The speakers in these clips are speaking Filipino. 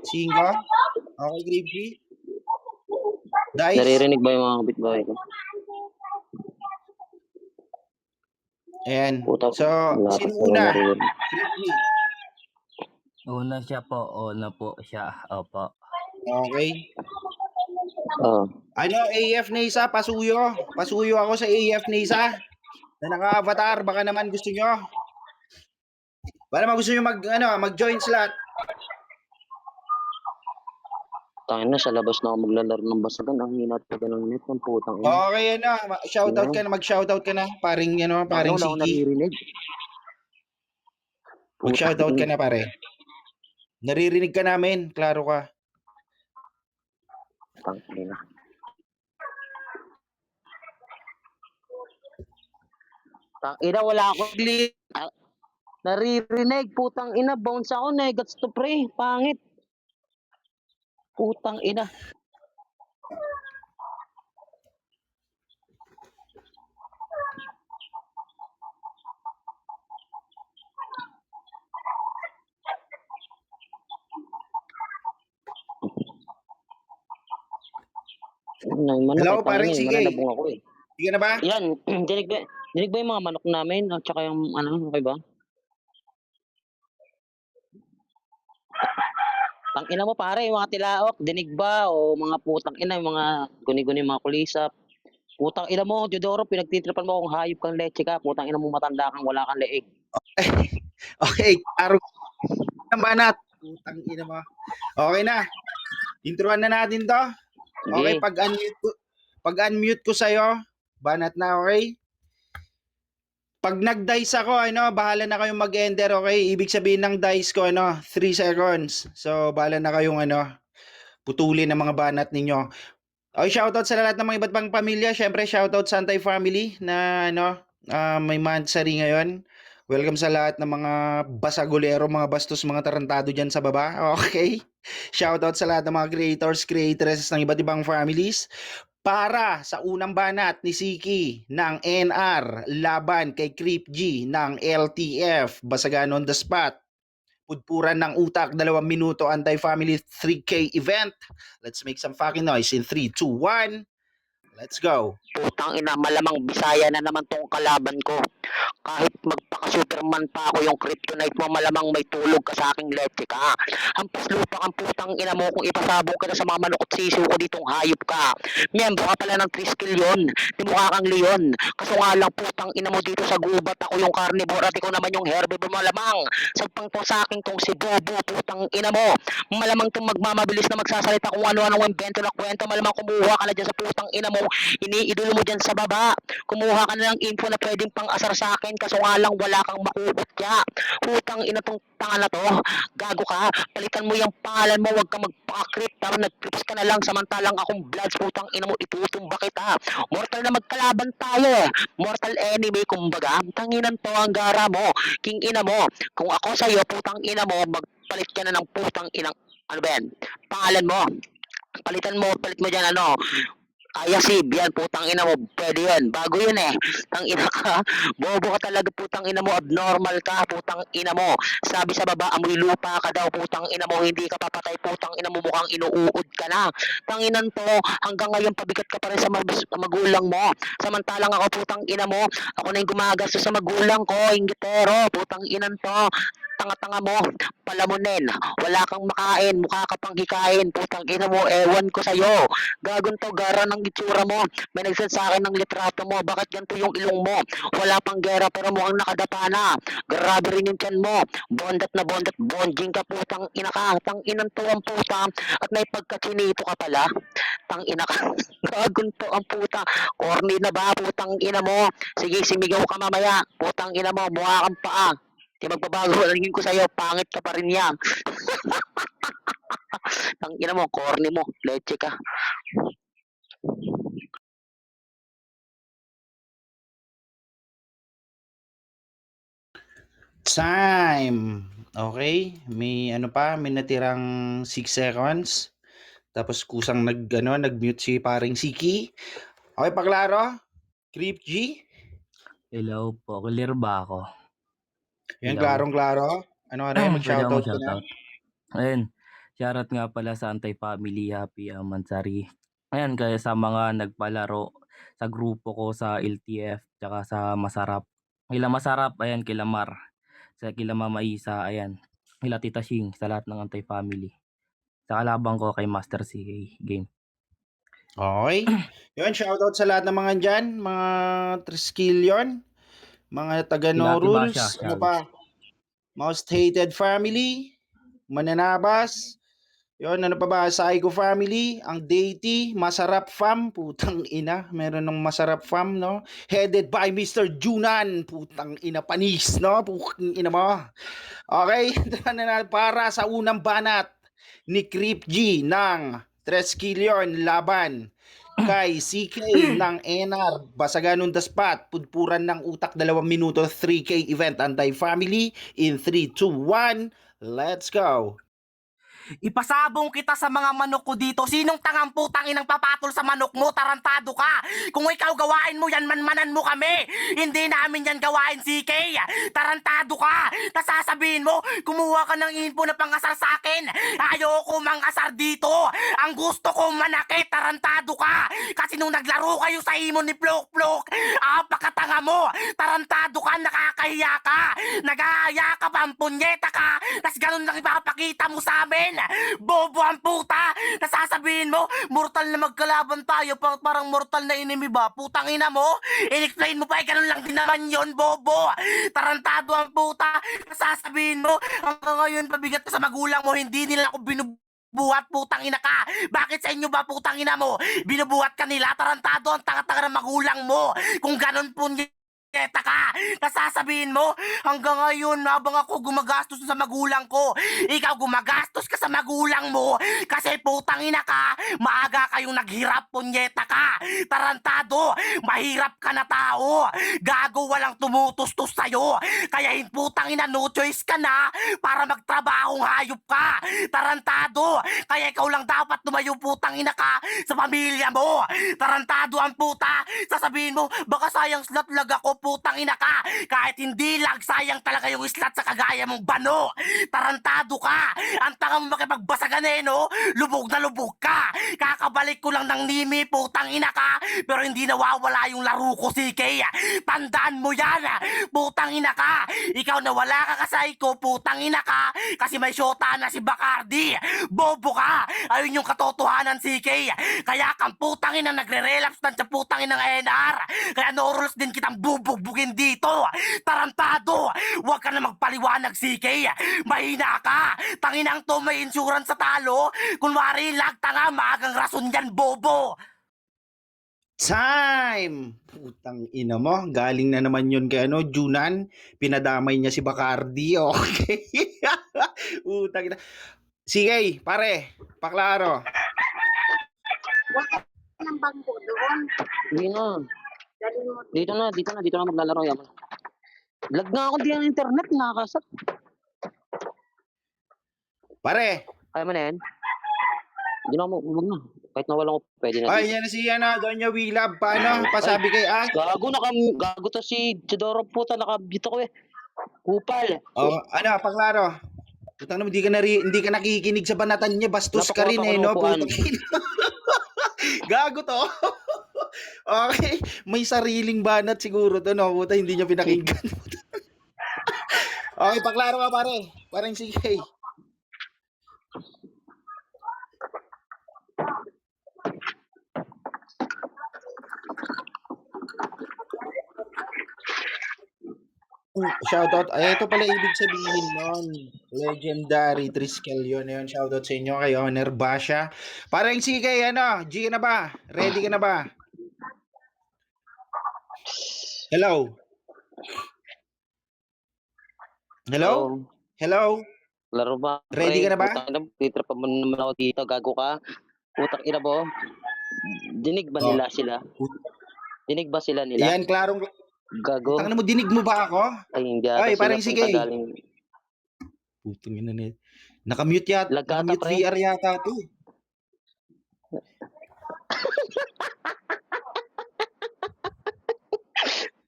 5. Okay, Grade G. Dice. Naririnig ba yung mga kapitbahay ko? Ayan. Puta, So, wala sino pa una? naririnig. Grade G. Una siya po. Una po siya. Opo. Okay. Oo. Ano, AF na isa, pasuyo. Pasuyo ako sa AF na isa. Na naka-avatar, baka naman gusto nyo. Baka naman gusto nyo mag-join slot. Tangin na, sa labas na ako maglalaro ng basagan. Ang hinat pa ng net ng putang ina. Okay, shoutout ka na, mag-shoutout ka na. Paring, paring Wala akong Siki. naririnig. Mag-shoutout ka na, pare. Naririnig ka namin, klaro ka. Tangin na. Tangina, wala akong naririnig. Putang ina, bounce ako. Negats to pre. Pangit. Putang ina. Hello, parang sige. Mananabong ako eh. Sige na ba? Yan, dinig ba yung mga manok namin at saka yung okay ba? Tangina mo pare, yung mga tilaok, dinig ba o mga putang ina, yung mga guni-guni mga kulisap. Putang ina mo, Teodoro, pinagtitripan mo kung hayop kang leche ka, putang ina mo matanda kang wala kang leeg. Okay, klaro. Banat. Putang ina mo. Okay na. Introan na natin to. Okay, pag-unmute ko sa'yo, banat na, okay? Pag nag-dice ako, bahala na kayong mag-enter, okay? Ibig sabihin ng dice ko, 3 seconds. So, bahala na kayong, putulin ng mga banat ninyo. Okay, shoutout sa lahat ng mga iba't pang pamilya. Syempre, shoutout sa Antay Family na, may mansari ngayon. Welcome sa lahat ng mga basagulero, mga bastos, mga tarantado dyan sa baba. Okay? Shoutout sa lahat ng mga creators ng iba't ibang families. Para sa unang banat ni Siki ng NR laban kay Creep G ng LTF, Basagan on the Spot. Pudpuran ng utak, 2 minuto, Anti-Family 3K event. Let's make some fucking noise in 3, 2, 1. Let's go. Putang ina, malamang Bisaya na naman tong kalaban ko. Kahit magpaka-superman pa ako, yung kryptonite mo, malamang may tulog ka sa aking leche ka. Hampas lupa kang putang ina mo kung ipasabog ka na sa mga manok at sisiw ko ditong hayop ka. Miyembro ka pala ng Triskill yun. Di mukha kang leon. Kaso nga lang putang ina mo dito sa gubat, ako yung carnivore at ikaw naman yung herbivore, malamang. Sagpang to sa akin tong si Bobo, putang ina mo. Malamang tong magmamabilis na magsasalita kung ano-ano ang invento na kwento, malamang kumuha ka na dyan sa putang ina mo. Iniidolo mo dyan sa baba. Kumuha ka na ng info na pwedeng pang-asar sa akin, kaso nga lang wala kang makukutya. Putang ina tong tanga na to. Gago ka. Palitan mo yung pangalan mo, wag ka magpaka-creep. Tara, nag-creeps ka na lang, samantalang akong bloods, putang ina mo, itutumba kita. Mortal na magkalaban tayo. Mortal enemy, kumbaga. Tanginan to ang gara mo. King ina mo. Kung ako sa'yo, putang ina mo, magpalit ka na ng putang inang, ano ba yan? Pangalan mo. Palit mo dyan, Ayasib, yan, putang ina mo, pwede yan. Bago yan eh. Tang ina ka, bobo ka talaga, putang ina mo, abnormal ka, putang ina mo. Sabi sa baba, amoy lupa ka daw, putang ina mo, hindi ka papatay, putang ina mo, mukhang inuuod ka na. Tanginan to, hanggang ngayon pabigat ka pa rin sa magulang mo. Samantalang ako, putang ina mo, ako na yung gumagastos sa magulang ko, inggitero, putang inan to. Tanga-tanga mo, palamunin, wala kang makain, mukha ka pang hikain, putang ina mo, ewan ko sa'yo. Gagon to, gara ng itsura mo. May nagsend sa akin ng litrato mo. Bakit ganito yung ilong mo? Wala pang gera pero mukhang nakadapa na. Grabe rin yung tiyan mo. Bondat na bondat. Bonjing ka, putang ina ka. Tang inang to ang puta. At may pagkachinito ka pala. Tang ina ka. Gagon to ang puta. Corny na ba, putang ina mo? Sige, simigaw ka mamaya. Putang ina mo, mukha kang paa. Di magbabago, alingin ko sa'yo, pangit ka pa rin yan. Tang ina mo, corny mo, leche ka. Time. Okay? May may natirang 6 seconds. Tapos kusang nag-mute si paring Siki. Okay, paklaro? Creep G? Hello po. Clear ba ako? Yan, Hello? klarong-klaro. Ano, Pwede ako mag-shoutout ka na. mag-shoutout. Ayun. Shoutout nga pala sa Antay Family, Happy Mansari. Ayan, kaya sa mga nagpalaro sa grupo ko sa LTF, tsaka sa Masarap. Kila Masarap, ayan, kila Mar, kila Mama Isa, ayan. Kila Tita Shing, sa lahat ng Antay Family. Sa kalabang ko kay Master CK Game. Okay. Yun, shoutout sa lahat ng mga dyan, mga Triskelion, mga taga Kila No Ate Basha, Rules, ano shoutout. pa, Most Hated Family, Mananabas, yun, ano pa ba, Psycho Family, ang Deity, Masarap Fam, putang ina, meron ng Masarap Fam, no? Headed by Mr. Junan, putang ina, panis, no? Putang ina mo. Okay, para sa unang banat ni Creep G ng Treskelion laban kay CK ng NR Basagan on the Spot, Pudpuran ng Utak 2 minuto 3K event Anti-Family in 3, 2, 1, let's go. Ipasabong kita sa mga manok ko dito. Sinong tangang putang inang papatol sa manok mo? Tarantado ka. Kung ikaw gawain mo yan, manmanan mo kami. Hindi namin yan gawain, CK. Tarantado ka. Nasasabihin mo, kumuha ka ng info na pangasar sa akin. Ayoko mangasar dito. Ang gusto ko manakit. Tarantado ka. Kasi nung naglaro kayo sa imon ni Plok Plok, apakatanga mo. Tarantado ka, nakakahiya ka. Nag-aaya ka pa, punyeta ka. Tas ganun lang ipapakita mo sa amin. Bobo ang puta. Nasasabihin mo, mortal na magkalaban tayo, parang mortal na enemy ba? Putang ina mo. In-explain mo pa, ganun lang din naman yon, bobo. Tarantado ang puta. Nasasabihin mo, hanggang ngayon pabigat ka sa magulang mo, hindi nila ako binubuhat, putang ina ka. Bakit sa inyo ba, putang ina mo? Binubuhat ka nila, tarantado ang tanga-tanga ng magulang mo. Kung ganun po Eta ka! Nasasabihin mo, hanggang ngayon habang ako gumagastos sa magulang ko, ikaw gumagastos ka sa magulang mo kasi putang ina ka, maaga kayong naghirap, punyeta ka! Tarantado! Mahirap ka na tao! Gago, walang tumutustos sa'yo! Kaya putang ina, no choice ka na para magtrabahong hayop ka! Tarantado! Kaya ikaw lang dapat tumayo, putang ina ka, sa pamilya mo! Tarantado ang puta! Sasabihin mo, baka sayang slot lag ako, putang ina ka! Kahit hindi lag, sayang talaga yung slot sa kagaya mong bano! Tarantado ka! Ang tanga mo makipagbasagan eh, no? Lubog na lubog ka! Kakabalik ko lang ng nimi, putang ina ka! Pero hindi nawawala yung laro ko, CK! Tandaan mo yan! Putang ina ka! Ikaw nawala ka kasay ko, putang ina ka! Kasi may syota na si Bacardi! Bobo ka! Ayun yung katotohanan, CK! Kaya kang putang ina nagre-relapse ng sa putang ina ng NR! Kaya no-rules din kitang bubugbugin dito! Tarantado! Huwag ka na magpaliwanag, CK! Mahina ka! Tanginang to, may insurance sa talo! Kunwari lag, tanga, maagang rason yan, bobo! Time! Putang ina mo, galing na naman yun kay ano, Junan, pinadamay niya si Bacardi, okay? Putang ina. Sige, pare, paklaro. Ng bangko doon. Hindi na. Dali mo. Dito na maglalaro yan. Lag nga ako di ang internet, nakakasat. Pare, Kaya mo na yan? Hindi na ako, huwag na. Kahit nawala ko, pwede na. ay, yan na si ano, Doña Willab, paano? Pasabi kay Gago to si Chidoro puta, nakabito ko eh. Kupal. Oh, ano, paklaro. Putang naman, hindi ka nakikinig sa banatan niya, bastos ka rin Napakuha eh, ako ng no? upuan. Putang ina. Gago to. Okay, may sariling banat siguro to, no? Puta, hindi niya pinakinggan. Okay, paklaro ka, pare. Parang sige. Shoutout. Ay, ito pala ibig sabihin nun. Legendary Triskelion na yun. Shoutout sa inyo kay Honor Basha. Parang sige, ano, G ka na ba? Ready ka na ba? Hello? Hello? Hello? Laro ba? Ready ka na ba? Putang ina, titrap pa naman ako dito, gago ka. Putang ina mo. Dinig ba Oh. nila sila? Dinig ba sila nila? Yan, klarong... Gago. Tangina mo, dinig mo ba ako? Ay, hindi ata Ay, parang sila sige. punta galing. Putang ina na. Nakamute yata. Lag ka ata, Nakamute pre. VR yata to.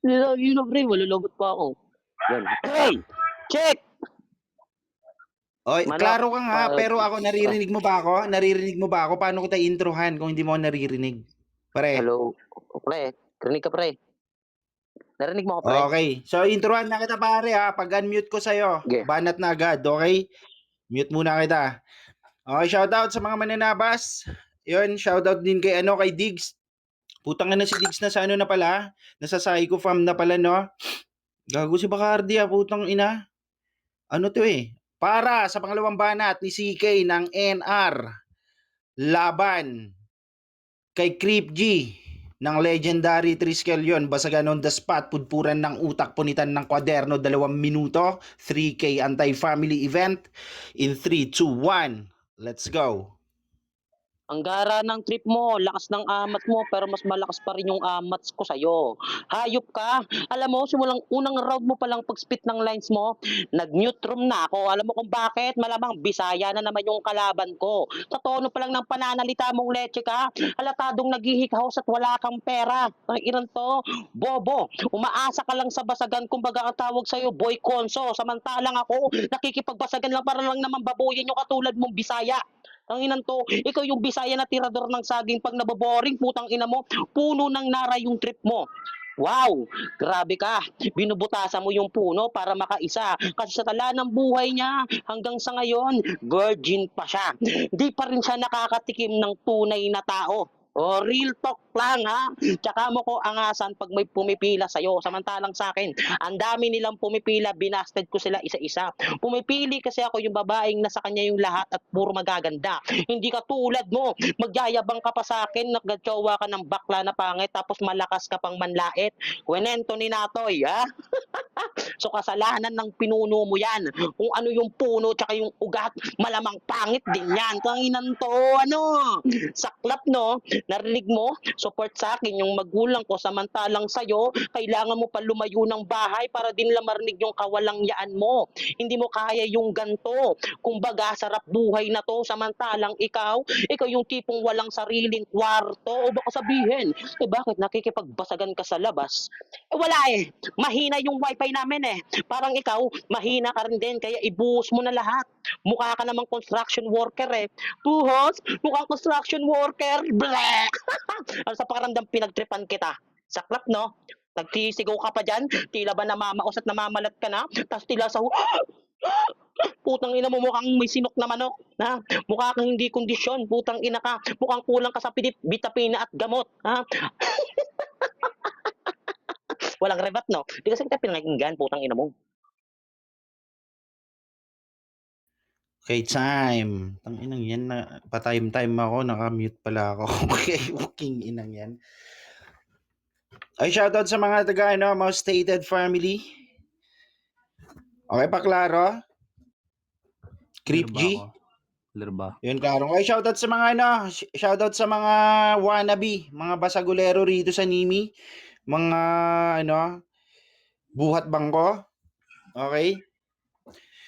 Yun na, pre, malulobot pa ako. Yan. Hey! Check! O, Manok, klaro ka nga, ah, pero ako, naririnig mo ba ako? Naririnig mo ba ako? Paano kita introhan kung hindi mo ako naririnig? Pare. hello, pre, rinig ka pre. Narinig mo ako pre? Okay. So, introhan na kita pare ha. Pag-unmute ko sa'yo, Sige. banat na agad, okay? Mute muna kita. Okay, shoutout sa mga mananabas. Yun, shoutout din kay kay Diggs. Putang ina si Diggs na sa ano na pala. Nasa Psycho Farm na pala, no? Gago si Bacardi putang ina. Ano to eh? Para sa pangalawang banat ni CK ng NR laban kay Creep G ng Legendary Triskelion. Basagan on the spot, pudpuran ng utak, punitan ng kwaderno, 2 minuto, 3K anti-family event in 3, 2, 1. Let's go. Ang gara ng trip mo, lakas ng amat mo, pero mas malakas pa rin yung amats ko sa'yo. Hayop ka. Alam mo, simulang unang round mo palang pag-spit ng lines mo, nag-mute room na ako. Alam mo kung bakit? Malamang Bisaya na naman yung kalaban ko. Sa tono pa lang ng pananalita mong leche ka, halatadong naghihikahos at wala kang pera. Ang iran to, bobo. Umaasa ka lang sa basagan, kumbaga ang tawag sa'yo, boy konso. Samantalang ako, nakikipagbasagan lang para lang naman babuyin yung katulad mong Bisaya. Ang inan to, ikaw yung Bisaya na tirador ng saging pag naboboring, putang ina mo, puno ng nara yung trip mo. Wow, grabe ka. Binubutasan mo yung puno para makaisa. Kasi sa tala ng buhay niya, hanggang sa ngayon, virgin pa siya. Di pa rin siya nakakatikim ng tunay na tao. O, real talk lang ha. Tsaka mo ko angasan pag may pumipila sa'yo. Samantalang sa akin, ang dami nilang pumipila, binasted ko sila isa-isa. Pumipili kasi ako yung babaeng nasa kanya yung lahat at puro magaganda. Hindi ka tulad mo, magyayabang ka pa sa akin, naggatsawa ka ng bakla na pangit, tapos malakas ka pang manlait. Wenento ni Natoy, ha? So kasalanan ng pinuno mo yan. Kung ano yung puno tsaka yung ugat, malamang pangit din yan. Kanginan to, ano? Saklap, no? Narinig mo? Support sa akin yung magulang ko, samantalang sa'yo, kailangan mo pa lumayo ng bahay para din lang marinig yung kawalangyaan mo. Hindi mo kaya yung ganto. Kumbaga, sarap buhay na to, samantalang ikaw yung tipong walang sariling kwarto. O baka sabihin, bakit nakikipagbasagan ka sa labas? Wala eh. Mahina yung wifi namin eh. Parang ikaw, mahina ka rin din, kaya ibuhos mo na lahat. Mukha ka namang construction worker eh. Buhos, mukhang construction worker. Bleh! Ano sa pakiramdam pinagtripan kita? Saklap, no? Nagtisigaw ka pa dyan, tila ba namamaos at namamalat ka na, tapos tila sa putang ina mo, mukhang may sinok na manok. Ha? Mukha kang hindi kondisyon, putang ina ka. Mukhang kulang ka sa vitamina at gamot. Ha? Walang rebat, no? Di kasi kita pinakinggan, putang ina mo. Okay, time. Tang inang yan na pa-time ako, naka-mute pala ako. Okay, fucking inang yan. Ay, shoutout sa mga mga stated family. Okay pa, klaro? Creep G. Clear ba? Yun, klaro. Okay, shoutout sa mga shoutout sa mga wannabe, mga basagulero rito sa Nimi. Mga buhat bangko. Okay?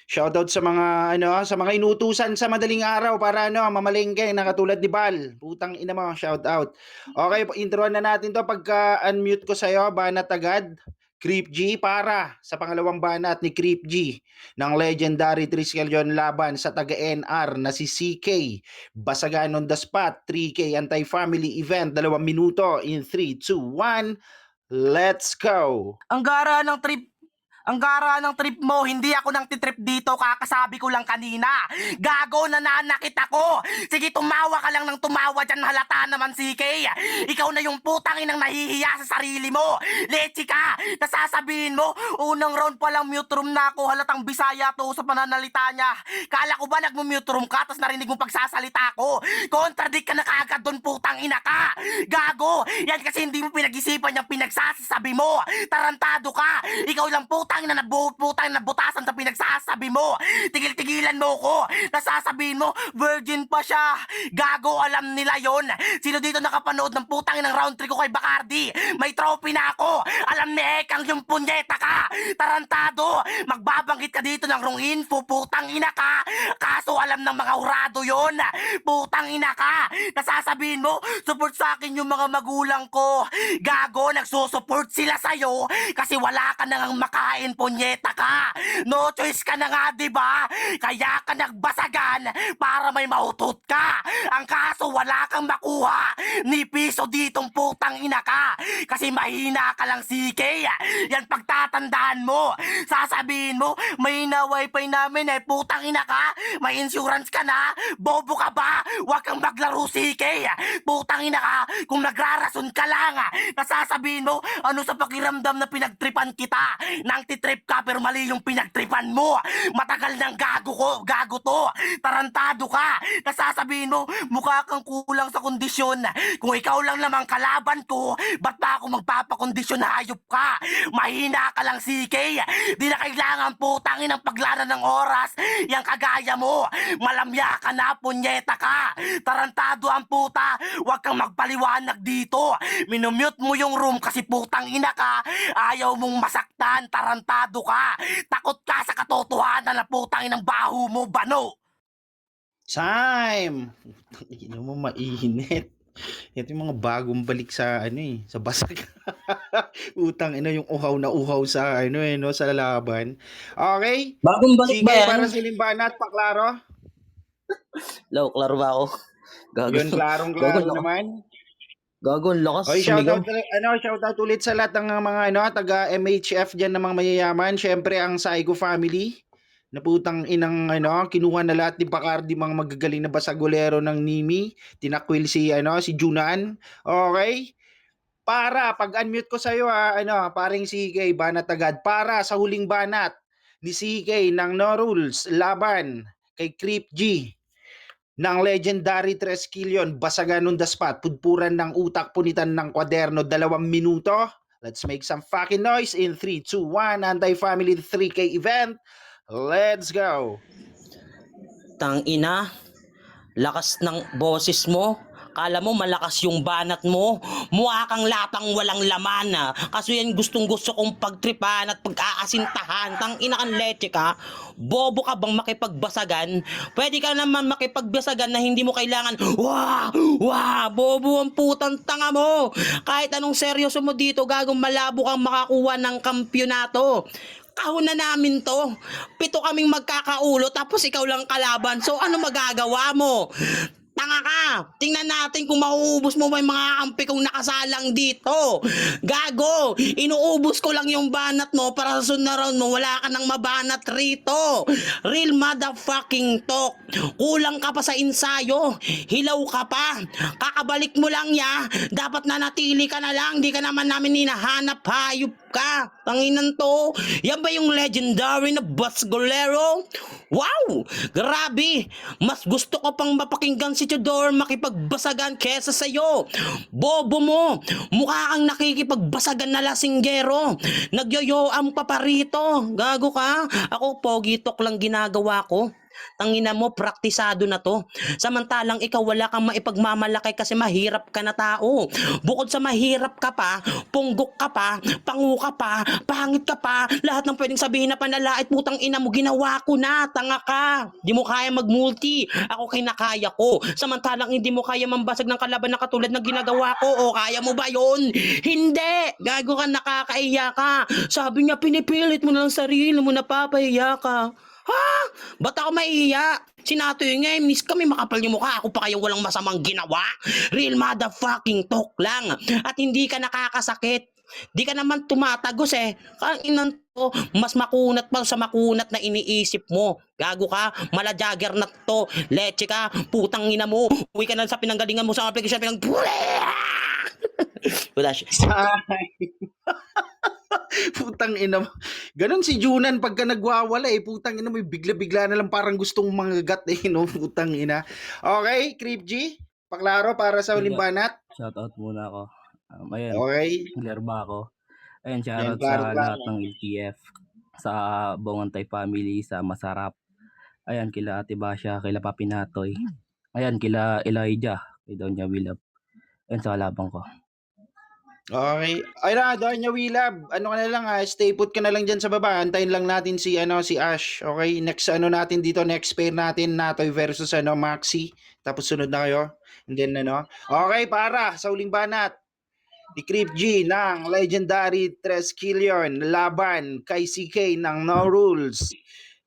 Shoutout sa mga sa mga inutusan sa madaling araw para mamalengke na katulad ni Bal. Putang ina mo, shoutout. Okay, introan na natin 'to pagka-unmute ko sa iyo, banat agad. Creep G para sa pangalawang banat ni Creep G ng Legendary Triskelion laban sa taga-NR na si CK. Basagan on the spot, 3K anti-family event, 2 minuto in 3, 2, 1. Let's go. Ang gara ng trip mo, hindi ako nang titrip dito, kakasabi ko lang kanina. Gago, nananakit ako. Sige, tumawa ka lang ng tumawa dyan, halata naman si Kay. Ikaw na yung putang inang nahihiya sa sarili mo. Lechi ka, nasasabihin mo, unang round pa lang mute room na ako, halatang Bisaya to sa pananalita niya. Kala ko ba nagmu-mute room ka, tas narinig mo pagsasalita ko? Contradict ka na kaagad doon, putang ina ka. Gago, yan kasi hindi mo pinag-isipan yung pinagsasabi mo. Tarantado ka, ikaw lang putang na nabutasan sa pinagsasabi mo. Tigil-tigilan mo ko. Nasasabihin mo, virgin pa siya. Gago, alam nila yon. Sino dito nakapanood ng putang ng round 3 ko kay Bacardi? May trophy na ako. Alam ni Ekang yung punyeta ka. Tarantado, magbabanggit ka dito ng wrong info, putang ina ka. Kaso alam ng mga urado yon. Putang ina ka. Nasasabihin mo, support sa akin yung mga magulang ko. Gago, nagsusupport sila sa'yo kasi wala ka nang makain kumain, punyeta ka. No choice ka na nga, di ba? Kaya ka nagbasagan para may mautot ka. Ang kaso wala kang makuha ni piso ditong putang ina ka. Kasi mahina ka lang, CK. Yan pagtatandaan mo. Sasabihin mo, mahina wifi namin eh, putang ina ka. May insurance ka na. Bobo ka ba? Huwag kang maglaro, CK. Putang ina ka. Kung nagrarason ka lang, nasasabihin mo, ano sa pakiramdam na pinagtripan kita? Nang titrip ka pero mali yung pinagtripan mo. Matagal nang gago to. Tarantado ka. Nasasabihin mo, mukha kang kulang sa kondisyon. Kung ikaw lang naman kalaban ko, ba't pa ako magpapakondisyon, hayop ka? Mahina ka lang, CK. Di na kailangan putangin ang paglana ng oras. Yang kagaya mo, malamya ka na, punyeta ka. Tarantado ang puta. Huwag kang magpaliwanag dito. Minumute mo yung room kasi putang ina ka. Ayaw mong masaktan, tarantado ka. Takot ka sa katotohanan na putang inang baho mo, bano. Time! Ino mo mainit. Ito yung mga bagong balik sa sa basag. Utang yung uhaw na uhaw sa no, sa laban. Okay? Bagong balik Sige, ba yan? para sa Limbana at Paklaro. Hello, klaro ba ako? Gago. Yun, klarong-klaro Gago, lakas. naman. Gago, ang lakas. Oy, Sumigaw. shoutout ulit sa lahat ng mga taga MHF diyan ng mga mayayaman. Syempre ang Saigo family. Na putang inang kinuha na lahat ni Bacardi, mga magagaling na basagolero ng Nimi. Tinakwil si si Junan. Okay? Para pag-unmute ko sa iyo paring CK banat agad para sa huling banat ni CK ng No Rules laban kay Creep G ng legendary Treskillion, basagan on the spot, pudpuran ng utak, punitan ng kwaderno, 2 minuto. Let's make some fucking noise in 3, 2, 1, Anti-Family 3K event. Let's go. Tang ina, lakas ng boses mo. Kala mo malakas yung banat mo. Mukha kang lapang walang laman. Kaso yan gustong gusto kong pagtripan at pag-aasintahan. Tang ina kang leche ka. Bobo ka bang makipagbasagan? Pwede ka naman makipagbasagan na hindi mo kailangan. Wah, bobo ang putang tanga mo. Kahit anong seryoso mo dito, gagong malabo kang makakuha ng kampyonato. Kahon na namin to. 7 kaming magkakaulo tapos ikaw lang kalaban. So ano magagawa mo? Tanga ka! Tingnan natin kung mauubos mo may mga kampi kong nakasalang dito. Gago! Inuubos ko lang yung banat mo para sa sunod na round mo wala ka nang mabanat rito. Real motherfucking talk. Kulang ka pa sa ensayo. Hilaw ka pa. Kakabalik mo lang ya. Dapat nanatili ka na lang. Di ka naman namin hinahanap. Hayop ka. Tanginan to. Yan ba yung legendary na basgolero? Wow! Grabe! Mas gusto ko pang mapakinggan si Tudor makipagbasagan kesa sa'yo. Bobo mo! Mukha kang nakikipagbasagan na lasinggero. Nagyoyoam pa pa rito. Gago ka. Ako, pogi talk lang ginagawa ko. Tangina mo, praktisado na to. Samantalang ikaw wala kang maipagmamalaki kasi mahirap ka na tao. Bukod sa mahirap ka pa, punggok ka pa, pangu ka pa, pangit ka pa, lahat ng pwedeng sabihin na panalait, putang ina mo, ginawa ko na, tanga ka. Di mo kaya mag-multi, ako kinakaya ko. Samantalang hindi mo kaya mambasag ng kalaban na katulad ng ginagawa ko, o kaya mo ba yun? Hindi! Gago ka, nakakaiya ka. Sabi niya, pinipilit mo lang sarili mo, napapahiya ka. Ha? Ba't ako maiiya? Sinatoy nga, miss kami makapal yung mukha. Ako pa kayo walang masamang ginawa. Real motherfucking talk lang. At hindi ka nakakasakit. Di ka naman tumatagos eh. Kainan to, mas makunat pa sa makunat na iniisip mo. Gago ka, mala-jagger na to. Leche ka, putang ina mo. Uwi ka na sa pinanggalingan mo sa application. Wala siya. Putang ina mo. Ganon si Junan pagka nagwawala putang ina mo, bigla-bigla na lang parang gustong mangagat no, putang ina. Okay, Creep G, paklaro para sa huling banat. Shoutout muna ako. Ayan, Okay. clear ba ako? Ayan, shoutout klaro, sa klaro. lahat ng LTF, sa buong Antay family, sa Masarap. Ayan, kila Ate Basha, kila Papi Natoy. Ayan, kila Elijah, kay Doña Willab. Ayan, sa kalabang ko. Okay. Ay na, Doña Willab, ano ka na lang stay put ka na lang dyan sa baba. Antayin lang natin si si Ash. Okay, next natin dito, next pair natin, Natoy versus Maxi. Tapos sunod na kayo. And then Okay, para sa huling banat. ni Crip G ng Legendary Treskillion laban kay CK ng No Rules.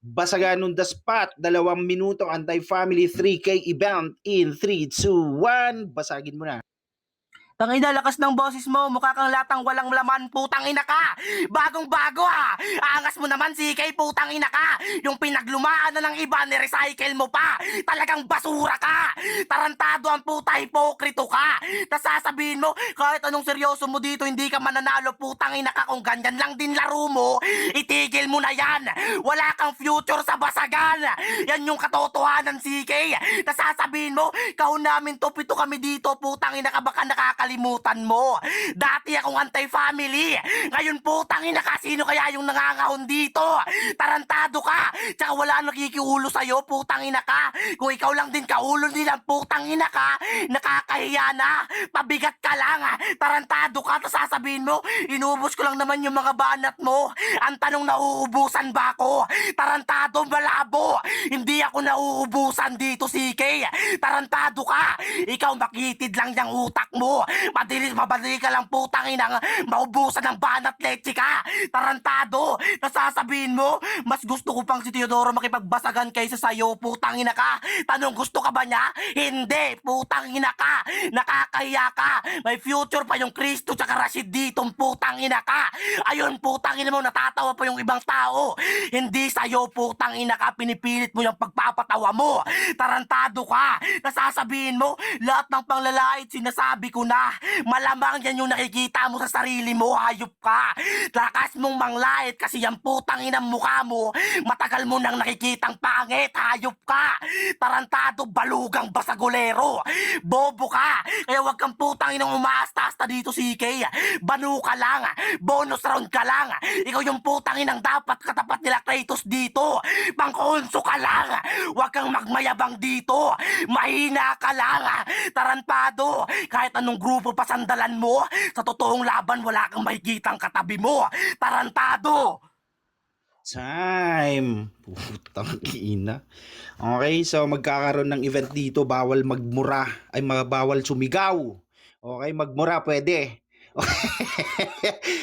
Basagan on the spot, 2 minuto anti-family 3K event in 3, 2, 1. Basagin mo na. Tangina, lakas ng boses mo. Mukha kang latang walang laman. Putang ina ka. Bagong bago ha. Angas mo naman si Kay. Putang ina ka. Yung pinaglumaan na ng iba, ni-recycle mo pa. Talagang basura ka. Tarantado ang puta. Hipokrito ka. Tas sasabihin mo, kahit anong seryoso mo dito, hindi ka mananalo. Putang ina ka. Kung ganyan lang din laro mo, itigil mo na yan. Wala kang future sa basagan. Yan yung katotohanan, CK. Tas sasabihin mo, kahon namin to, pito kami dito. Putang ina ka, baka nakakalimutan mo. Dati akong anti-family. Ngayon putang ina ka, sino kaya yung nangangahon dito? Tarantado ka. Tsaka wala nakikiulo sa'yo, putang ina ka. Kung ikaw lang din kaulo din ang putang ina ka, nakakahiya na. Pabigat ka lang. Tarantado ka, tapos sasabihin mo, inubos ko lang naman yung mga banat mo. Ang tanong, nauubusan ba ako? Tarantado, malabo. Hindi ako nauubusan dito, CK. Tarantado ka. Ikaw makitid lang yung utak mo. Mabadali ka lang putang inang maubusan ng banat leche ka. Tarantado. Nasasabihin mo, mas gusto ko pang si Teodoro makipagbasagan kaysa sa'yo, putang ina ka. Tanong, gusto ka ba niya? Hindi, putang ina ka. Nakakahiya ka. May future pa yung Kristo tsaka Rashid dito, putang ina ka. Ayun, putang ina mo, natatawa pa yung ibang tao. Hindi sa'yo, putang ina ka, pinipilit mo yung pagpapatawa mo. Tarantado ka. Nasasabihin mo, lahat ng panglalait sinasabi ko na. Malamang yan yung nakikita mo sa sarili mo, hayop ka. Lakas mong manglait kasi yung putang inang mukha mo, matagal mo nang nakikitang pangit, hayop ka. Tarantado, balugang basagolero. Bobo ka. Kaya wag kang putang inang umaasta-asta dito, CK. Banu ka lang. Bonus round ka lang. Ikaw yung putang inang dapat katapat nila Kratos dito. Pangkonso ka lang. Wag kang magmayabang dito. Mahina ka lang. Tarantado. Kahit anong grupo pasandalan mo, sa totoong laban wala kang makikitang katabi mo. Tarantado. Time. Putang ina. Okay, so magkakaroon ng event dito, bawal magmura, ay bawal sumigaw. Okay, magmura pwede.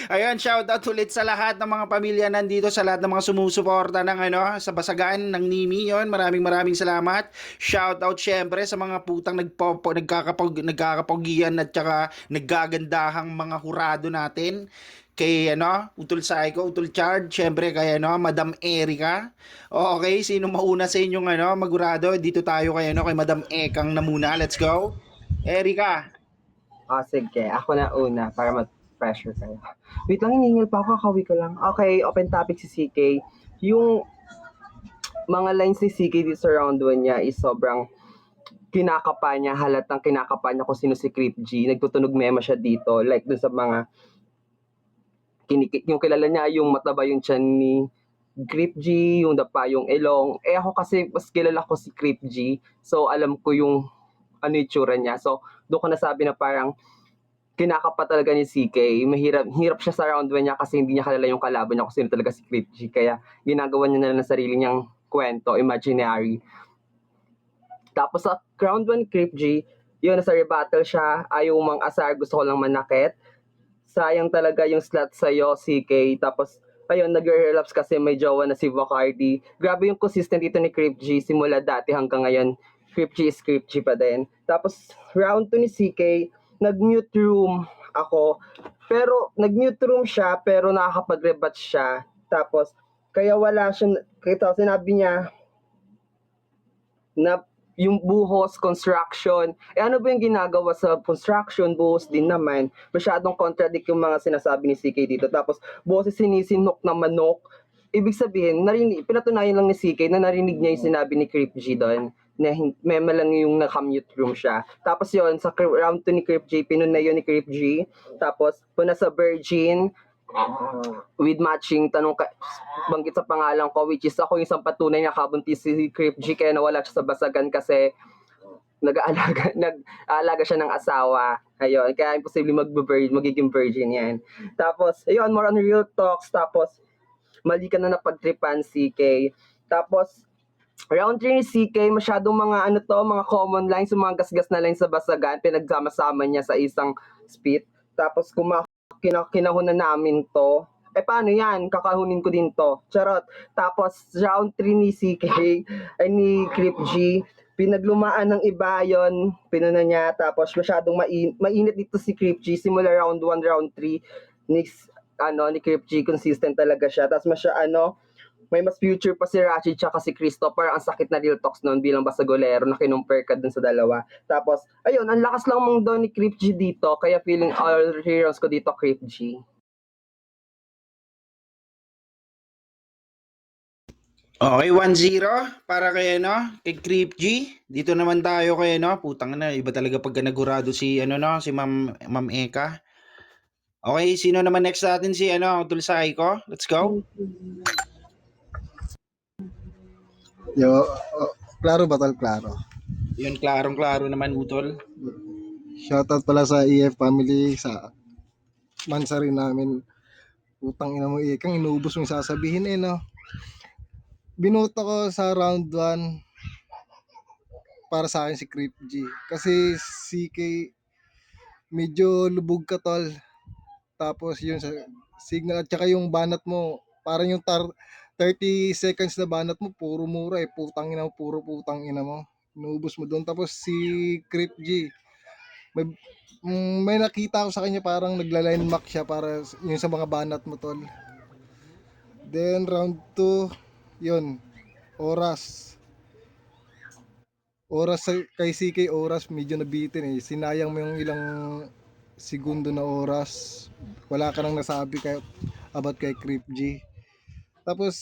Ayun, shoutout ulit sa lahat ng mga pamilya nandito, sa lahat ng mga sumusuporta ng sa basagan ng Nimi. Yon, maraming salamat. Shoutout syempre sa mga putang nagkakapogian at saka naggagandahang mga hurado natin. Kay Utol Psycho, Utol Chard, syempre kay Madam Erica. Okay, sino mauna sa inyong magurado? Dito tayo kay kay Madam Ekang na muna. Let's go. Erica. Sige. Ako na una para mag-pressure kayo. Wait lang, hinihingil pa ako. Kakawi ko lang. Okay, open topic si CK. Yung mga lines ni CK dito sa round 1 niya is sobrang kinakapa niya. Halatang kinakapa niya kung sino si Crip G. Nagtutunog mema siya dito. Like dun sa mga yung kilala niya, yung mataba yung tiyan ni Crip G, yung dapa yung ilong. Ako kasi mas kilala ko si Crip G. So alam ko yung ano yung tsura niya. So doon ko nasabi na parang kinakapa talaga ni CK. Hirap siya sa round 1 niya kasi hindi niya kalala yung kalaban niya kung sino talaga si Crip G. Kaya ginagawa niya na lang ng sarili niyang kwento, imaginary. Tapos sa round 1 Crip G, yun, nasa rebuttal siya. Ayaw mang asar, gusto ko lang manakit. Sayang talaga yung slot sa'yo, CK. Tapos, ayun, nag-relapse kasi may jowa na si Bacardi. Grabe yung consistent dito ni Crip G. Simula dati hanggang ngayon, Crip G is Crip G pa din. Tapos, round 2 ni CK, nag-mute room ako. Pero, nag-mute room siya, pero nakakapag-rebut siya. Tapos, kaya wala siya, kaya sinabi niya, na yung buhos, construction. Ano ba yung ginagawa sa construction? Buhos din naman. Masyadong contradict yung mga sinasabi ni CK dito. Tapos, buhos sinisinok na manok. Ibig sabihin, pinatunayan lang ni CK na narinig niya yung sinabi ni Crip G doon. Na mema lang yung naka-mute room siya. Tapos yon sa round 2 ni Crip G, pinunay yun ni Crip G. Tapos, puna sa Virgin, with matching banggit sa pangalan ko, which is ako yung isang patunay na kabuntis si Crip G, kaya nawala siya sa basagan kasi nag-aalaga siya ng asawa. Ayun, kaya imposible magiging virgin yan. Tapos, ayun, more on real talks. Tapos, mali ka na napagtripan, CK. Tapos, round 3 ni CK, masyadong mga mga common lines, mga gasgas na lines sa basagan, pinagsama-sama niya sa isang spit. Tapos kinahunan namin to. Eh paano yan? Kakahunin ko din to. Charot. Tapos round 3 ni CK, ay ni Crip G, pinaglumaan ng iba yon, pinuna niya. Tapos masyadong mainit dito si Crip G. Simula round 1, round 3, ni Crip G, consistent talaga siya. Tapos may mas future pa si Rachi tsaka si Christopher. Ang sakit na real talks noon bilang basagolero na kinumpare ka dun sa dalawa. Tapos, ayun, ang lakas lang mong doon ni Crip G dito. Kaya feeling all heroes ko dito, Crip G. Okay, 1-0 para kay kay Creep G. Dito naman tayo kay putang na, iba talaga pagka nagurado si si Ma'am Eka. Okay, sino naman next natin si Tulsay ko? Let's go. Klaro ba tal? Klaro. Yun, klarong-klaro naman, Utol. Shoutout pala sa EF family, sa mansa rin namin. Utang ina mo, Ikang, inuubos mo yung sasabihin no. Binoto ko sa round 1 para sa akin si Crip G. Kasi CK medyo lubog ka tol. Tapos yun sa signal at saka yung banat mo, parang yung 30 seconds na banat mo, puro mura putang ina mo, puro putang ina mo. Inuubos mo doon. Tapos si Crip G, may nakita ko sa kanya parang nagla-line mark siya para yung sa mga banat mo tol. Then round 2, yun, oras kay CK, oras medyo nabitin sinayang mo yung ilang segundo na oras, wala ka nang nasabi about kay Crip G. Tapos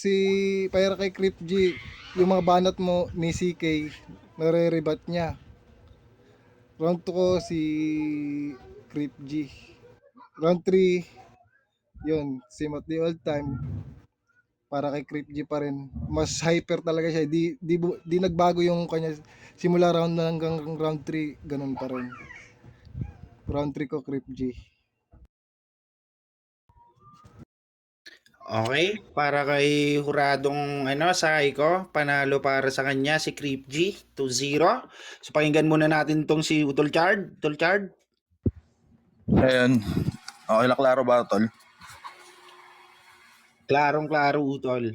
para kay Crip G, yung mga banat mo ni CK nare-rebat niya. Round 2 ko si Crip G. Round 3, yun, same at the old time, para kay Crip G pa rin. Mas hyper talaga siya. Di nagbago yung kanya simula round 1 hanggang round 3, ganun pa rin. Round 3 ko Crip G. Okay, para kay huradong Saiko, panalo para sa kanya si Creep G, 2-0. So pakinggan muna natin tong si Utol Chard. Utol Chard. Ayun. Okay lang, klaro ba, tol? Klarong-klaro, Utol.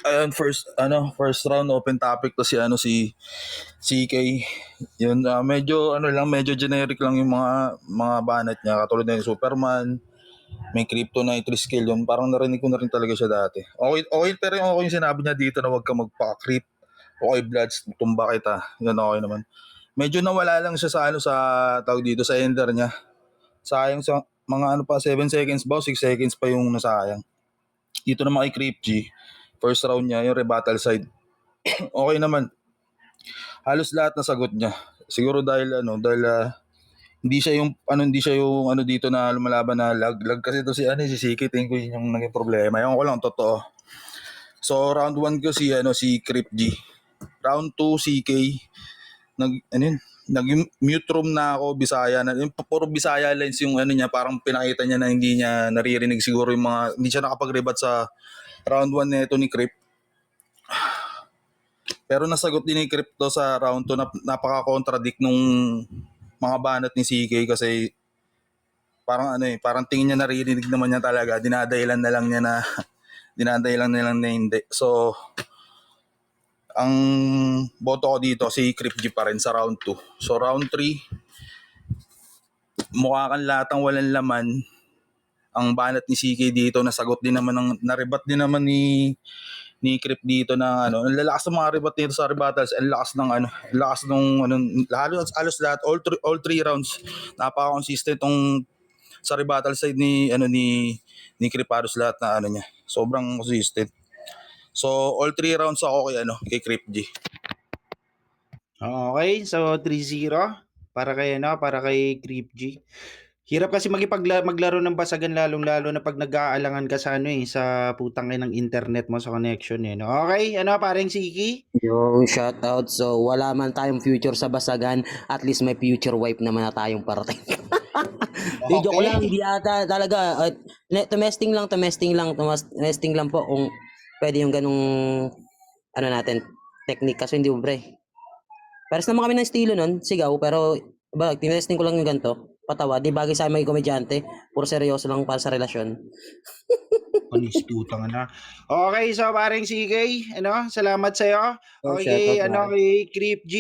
Ayun, first round open topic to si CK. Yun, medyo generic lang yung mga banat niya, katulad ng Superman, may Kryptonite skill yun. Parang narinig ko na rin talaga siya dati. Okay, pero okay yung sinabi niya dito na huwag ka magpa-creep. Okay, Bloods, tumba kita. Yun, okay naman. Medyo nawala lang siya sa tawag dito, sa ender niya. Sayang sa mga 7 seconds ba, 6 seconds pa yung nasayang. Dito naman kay Creep G, first round niya, yung rebuttal side. Okay naman. Halos lahat na sagot niya. Siguro dahil hindi siya yung dito na lumalaban na lag kasi to si CK, tingin ko yun yung naging problema. Yung ko lang totoo. So round 1 ko si Creep G. Round 2 CK, nag-mute room na ako, Bisaya na. Yung puro Bisaya lines yung niya, parang pinakita niya na hindi niya naririnig siguro yung hindi siya nakapag-rebat sa round 1 nito ni Crip. Pero nasagot din ni Crip to sa round 2 na napaka-contradict nung mga banat ni CK kasi parang parang tingin niya naririnig naman niya talaga, dinadahilan na lang na hindi. So ang boto ko dito si Crip G pa rin sa round 2. So round 3, mukha kang latang walang laman. Ang banat ni CK dito, nasagot din naman narebat din naman ni Crip dito na ang lalakas ng mga rebat nito sa rebuttals, ang lakas ng halos lahat, all three rounds napaka-consistent tong sa rebuttal side ni Crip, halos lahat na niya. Sobrang consistent. So all 3 rounds ako kay Crip G. Okay, so 3-0 para kay Creep G. Hirap kasi maglaro ng basagan, lalong-lalo na pag nag-aalangan ka sa sa putang ng internet mo, sa connection no? Okay, pareng Siki? Yung shoutout. So, wala man tayong future sa basagan, at least may future wife naman na tayong parating. Di, joke lang, hindi ata talaga. Tumesting lang po kung pwede yung ganung natin, technique. Kasi hindi pre. Pares naman kami ng estilo nun, sigaw, pero Ba, tinetesting ko lang yung ganito. Patawa, di bagay sa amin mga komedyante. Puro seryoso lang para sa relasyon. Panistutang na. Okay, so paring CK, ano, salamat sa'yo. Oh, Okay, shoutout, ano, pare. kay Creep G.